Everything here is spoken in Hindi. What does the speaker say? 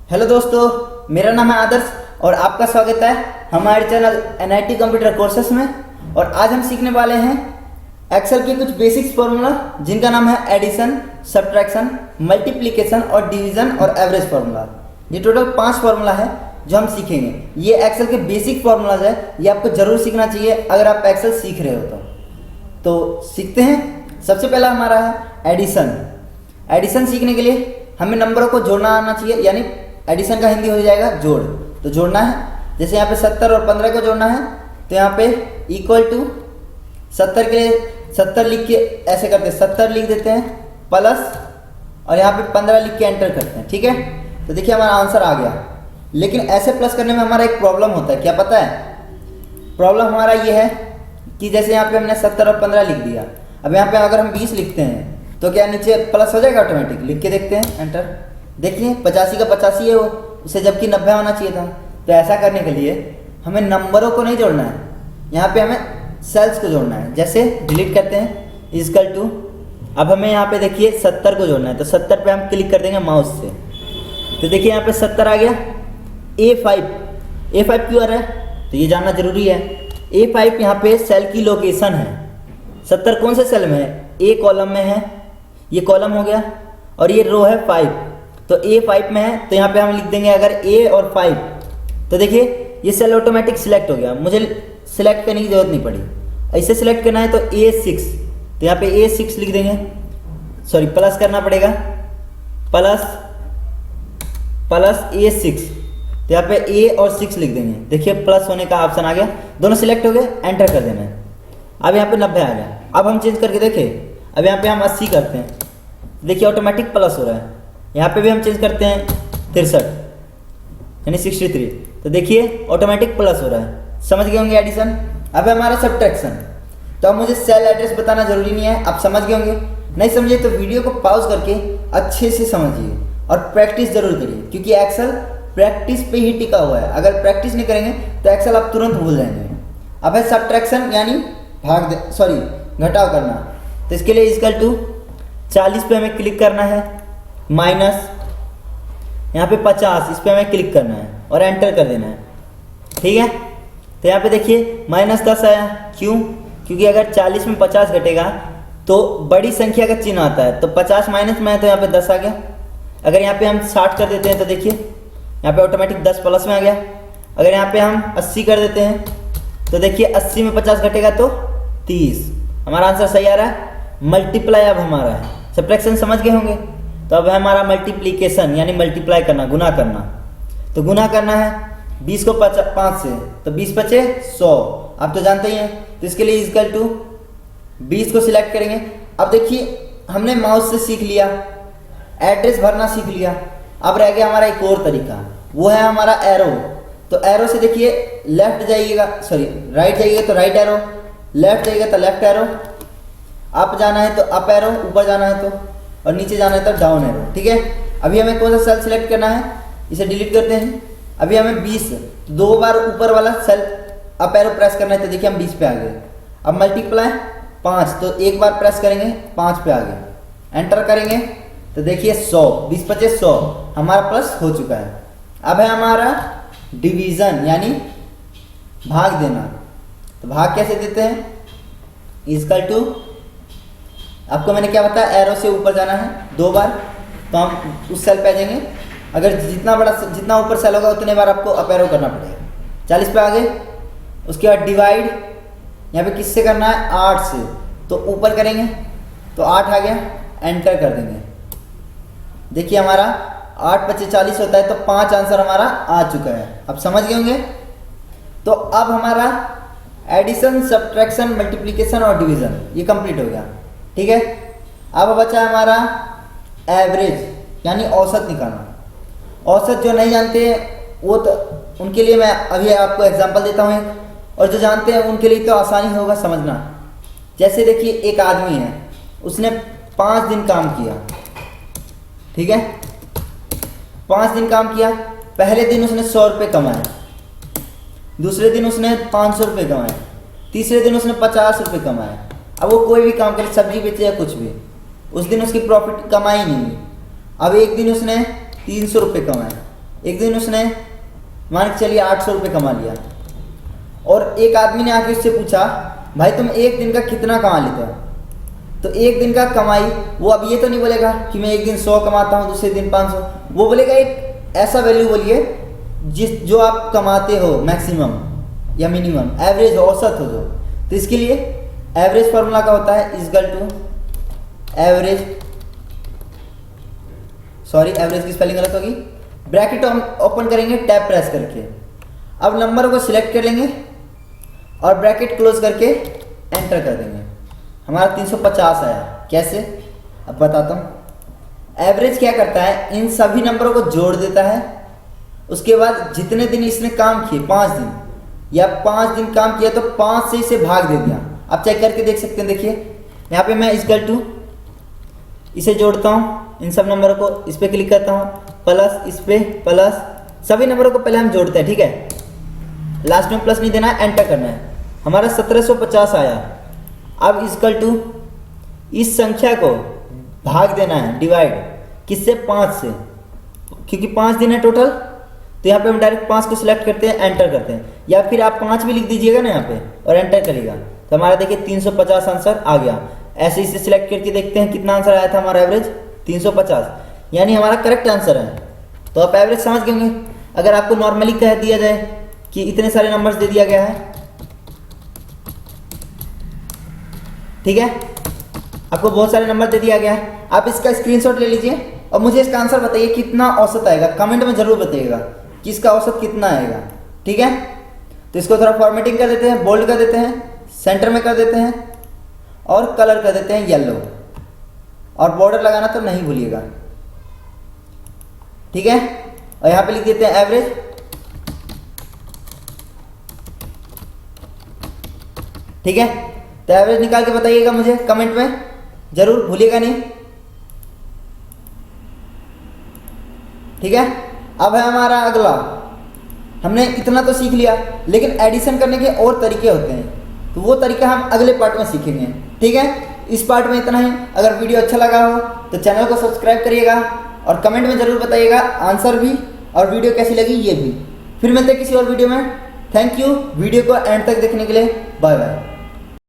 हेलो दोस्तों, मेरा नाम है आदर्श और आपका स्वागत है हमारे चैनल एनआईटी कंप्यूटर कोर्सेस में। और आज हम सीखने वाले हैं एक्सेल के कुछ बेसिक्स फार्मूला जिनका नाम है एडिशन, सब्ट्रैक्शन, मल्टीप्लिकेशन और डिवीजन और एवरेज फार्मूला। ये टोटल 5 फार्मूला है जो हम सीखेंगे। ये एक्सेल के बेसिक फार्मूलाज है, ये आपको जरूर सीखना चाहिए अगर आप एक्सेल सीख रहे हो तो सीखते हैं। सबसे पहला हमारा है एडिशन। एडिशन सीखने के लिए हमें नंबरों को जोड़ना आना चाहिए, यानी एडिशन का हिंदी हो जाएगा जोड़। तो जोड़ना है, जैसे यहाँ पे 70 और 15 को जोड़ना है तो यहाँ पे इक्वल टू 70 के लिए 70 लिख के ऐसे करते हैं, 70 लिख देते हैं प्लस और यहाँ पे 15 लिख के एंटर करते हैं। ठीक है, तो देखिए हमारा आंसर आ गया। लेकिन ऐसे प्लस करने में हमारा एक प्रॉब्लम होता है, क्या पता है? प्रॉब्लम हमारा ये है कि जैसे यहाँ पे हमने 70 और 15 लिख दिया, अब यहाँ पे अगर हम 20 लिखते हैं तो क्या नीचे प्लस हो जाएगा ऑटोमेटिक? लिख के देखते हैं, एंटर। देखिए 85 का 85 है वो, उसे जबकि 90 होना चाहिए था। तो ऐसा करने के लिए हमें नंबरों को नहीं जोड़ना है, यहाँ पे हमें सेल्स को जोड़ना है। जैसे डिलीट करते हैं इक्वल टू, अब हमें यहाँ पे देखिए 70 को जोड़ना है तो 70 पे हम क्लिक कर देंगे माउस से। तो देखिए यहाँ पे 70 आ गया। A5 क्यों आ रहा है तो ये जानना जरूरी है। A5 यहाँ पे सेल की लोकेशन है। 70 कौन से सेल में है? A कॉलम में है, ये कॉलम हो गया, और ये रो है 5, तो A5 में है। तो यहाँ पे हम लिख देंगे अगर A और 5, तो देखिए ये सेल ऑटोमेटिक सिलेक्ट हो गया, मुझे सिलेक्ट करने की जरूरत नहीं पड़ी। ऐसे सिलेक्ट करना है तो A6, तो यहाँ पे A6 लिख देंगे, सॉरी प्लस करना पड़ेगा, प्लस A6, तो यहाँ पे A और 6 लिख देंगे। देखिए प्लस होने का ऑप्शन आ गया, दोनों सिलेक्ट हो गए, एंटर कर देना है। अब यहाँ पे 90 आ गया। अब हम चेंज करके देखें, अब यहाँ पे हम 80 करते हैं, देखिए ऑटोमेटिक प्लस हो रहा है। यहाँ पे भी हम चेंज करते हैं 63 यानी 63, तो देखिए ऑटोमेटिक प्लस हो रहा है। समझ गए होंगे एडिशन। अब है हमारा सब्ट्रैक्शन। तो अब मुझे सेल एड्रेस बताना जरूरी नहीं है, आप समझ गए होंगे। नहीं समझे तो वीडियो को पॉज करके अच्छे से समझिए और प्रैक्टिस जरूर करिए, क्योंकि एक्सेल प्रैक्टिस पे ही टिका हुआ है। अगर प्रैक्टिस नहीं करेंगे तो एक्सेल आप तुरंत भूल जाएंगे। अब है सब्ट्रैक्शन, यानी घटाव करना। तो इसके लिए इक्वल टू 40 पे हमें क्लिक करना है, माइनस यहाँ पे 50, इस पे हमें क्लिक करना है और एंटर कर देना है। ठीक है, तो यहाँ पे देखिए -10 आया। क्यों? क्योंकि अगर 40 में 50 घटेगा तो बड़ी संख्या का चिन्ह आता है, तो 50 माइनस में है तो यहाँ पे 10 आ गया। अगर यहाँ पे हम 60 कर देते हैं तो देखिए यहाँ पे ऑटोमेटिक 10 प्लस में आ गया। अगर यहाँ पे हम 80 कर देते हैं तो देखिए 80 में 50 घटेगा तो 30। हमारा आंसर सही आ रहा है। मल्टीप्लाई अब हमारा है, सब्ट्रैक्शन समझ गए होंगे। तो अब है हमारा मल्टीप्लिकेशन, यानी मल्टीप्लाई करना, गुना करना। तो गुना करना है 20 को 5 से, तो 20 बचे 100, आप तो जानते ही हैं। तो इसके लिए इक्वल टू 20 को सिलेक्ट करेंगे। अब देखिए हमने माउस से सीख लिया, एड्रेस भरना सीख लिया। अब रह गया हमारा एक और तरीका, वो है हमारा एरो। तो एरो से देखिए लेफ्ट जाइएगा, सॉरी राइट जाइएगा तो राइट एरो, लेफ्ट जाइएगा तो लेफ्ट एरो, अप जाना है तो अप एरो, ऊपर जाना है तो, और नीचे जाना है तो डाउन एरो। ठीक है, अभी हमें कौन सा सेल सिलेक्ट करना है, इसे डिलीट करते हैं। अभी हमें 20, 2 बार ऊपर वाला सेल अप एरो प्रेस करना है, तो देखिए हम 20 पे आ गए। अब मल्टीप्लाई 5, तो एक बार प्रेस करेंगे 5 पे आ गए, एंटर करेंगे तो देखिए 100, 20 बचे 100, हमारा प्लस हो चुका है। अब है हमारा डिवीजन, यानी भाग देना। तो भाग कैसे देते हैं? इक्वल टू, आपको मैंने क्या बताया, एरो से ऊपर जाना है 2 बार, तो हम उस सेल पे आ जाएंगे। अगर जितना ऊपर सेल होगा उतने बार आपको अप एरो करना पड़ेगा। 40 पे आ गए। उसके बाद डिवाइड, यहाँ पे किससे करना है? 8 से, तो ऊपर करेंगे तो 8 आ गया, एंटर कर देंगे। देखिए हमारा 8 बचे 40 होता है, तो 5 आंसर हमारा आ चुका है। अब समझ गए होंगे। तो अब हमारा एडिशन, सब्ट्रैक्शन, मल्टीप्लिकेशन और डिवीजन ये कंप्लीट हो गया। ठीक है, अब बचा हमारा एवरेज, यानी औसत निकालना। औसत जो नहीं जानते वो तो उनके लिए मैं अभी आपको एग्जांपल देता हूँ, और जो जानते हैं उनके लिए तो आसानी होगा समझना। जैसे देखिए एक आदमी है, उसने 5 दिन काम किया। ठीक है, 5 दिन काम किया। पहले दिन उसने 100 रुपये कमाए, दूसरे दिन उसने 500 रुपये कमाए, तीसरे दिन उसने 50 रुपये कमाए। अब वो कोई भी काम करे, सब्जी बेचे या कुछ भी, उस दिन उसकी प्रॉफिट कमाई नहीं हुई। अब एक दिन उसने 300 रुपये कमाए, एक दिन उसने मान के चलिए 800 रुपये कमा लिया, और एक आदमी ने आके उससे पूछा भाई तुम एक दिन का कितना कमा लेते हो? तो एक दिन का कमाई वो अब ये तो नहीं बोलेगा कि मैं एक दिन 100 कमाता हूँ, दूसरे दिन 500, वो बोलेगा एक ऐसा वैल्यू बोलिए जो आप कमाते हो मैक्सिमम या मिनिमम, एवरेज औसत हो जो। तो इसके लिए एवरेज फार्मूला का होता है equal to average, sorry average की स्पेलिंग गलत होगी, ब्रैकेट ओपन करेंगे टैब प्रेस करके, अब नंबर को सिलेक्ट कर लेंगे और ब्रैकेट क्लोज करके एंटर कर देंगे। हमारा 350 आया। कैसे, अब बताता हूँ। एवरेज क्या करता है, इन सभी नंबरों को जोड़ देता है, उसके बाद जितने दिन इसने काम किए 5 दिन या 5 दिन काम किया तो 5 से इसे भाग दे दिया। आप चेक करके देख सकते हैं, देखिए यहाँ पे मैं इक्वल टू इसे जोड़ता हूँ, इन सब नंबरों को इस पर क्लिक करता हूँ, प्लस इस पे प्लस, सभी नंबरों को पहले हम जोड़ते हैं, ठीक है, लास्ट में प्लस नहीं देना है, एंटर करना है। हमारा 1750 आया। अब इक्वल टू इस संख्या को भाग देना है, डिवाइड किससे, 5 से, क्योंकि 5 दिन है टोटल, तो यहाँ पे हम डायरेक्ट 5 को सिलेक्ट करते हैं, एंटर करते हैं, या फिर आप 5 भी लिख दीजिएगा ना यहाँ पे और एंटर करिएगा, तो हमारा देखिए 350 आंसर आ गया। ऐसे इसे सिलेक्ट करके देखते हैं कितना आंसर आया था हमारा एवरेज 350, यानी हमारा करेक्ट आंसर है। तो आप एवरेज समझ गए होंगे। अगर आपको नॉर्मली कह दिया जाए कि इतने सारे नंबर्स दे दिया गया है, ठीक है, आपको बहुत सारे नंबर दे दिया गया है, आप इसका स्क्रीनशॉट ले लीजिए और मुझे इसका आंसर बताइए कितना औसत आएगा, कमेंट में जरूर बताइएगा कि इसका औसत कितना आएगा, ठीक है। तो इसको थोड़ा फॉर्मेटिंग कर देते हैं, बोल्ड कर देते हैं, सेंटर में कर देते हैं और कलर कर देते हैं येलो, और बॉर्डर लगाना तो नहीं भूलिएगा, ठीक है। और यहाँ पे लिख देते हैं एवरेज, ठीक है। तो एवरेज निकाल के बताइएगा मुझे कमेंट में, जरूर भूलिएगा नहीं, ठीक है। अब है हमारा अगला, हमने इतना तो सीख लिया, लेकिन एडिशन करने के और तरीके होते हैं, तो वो तरीका हम अगले पार्ट में सीखेंगे, ठीक है। इस पार्ट में इतना ही। अगर वीडियो अच्छा लगा हो तो चैनल को सब्सक्राइब करिएगा और कमेंट में ज़रूर बताइएगा आंसर भी और वीडियो कैसी लगी ये भी। फिर मिलते हैं किसी और वीडियो में। थैंक यू वीडियो को एंड तक देखने के लिए। Bye bye.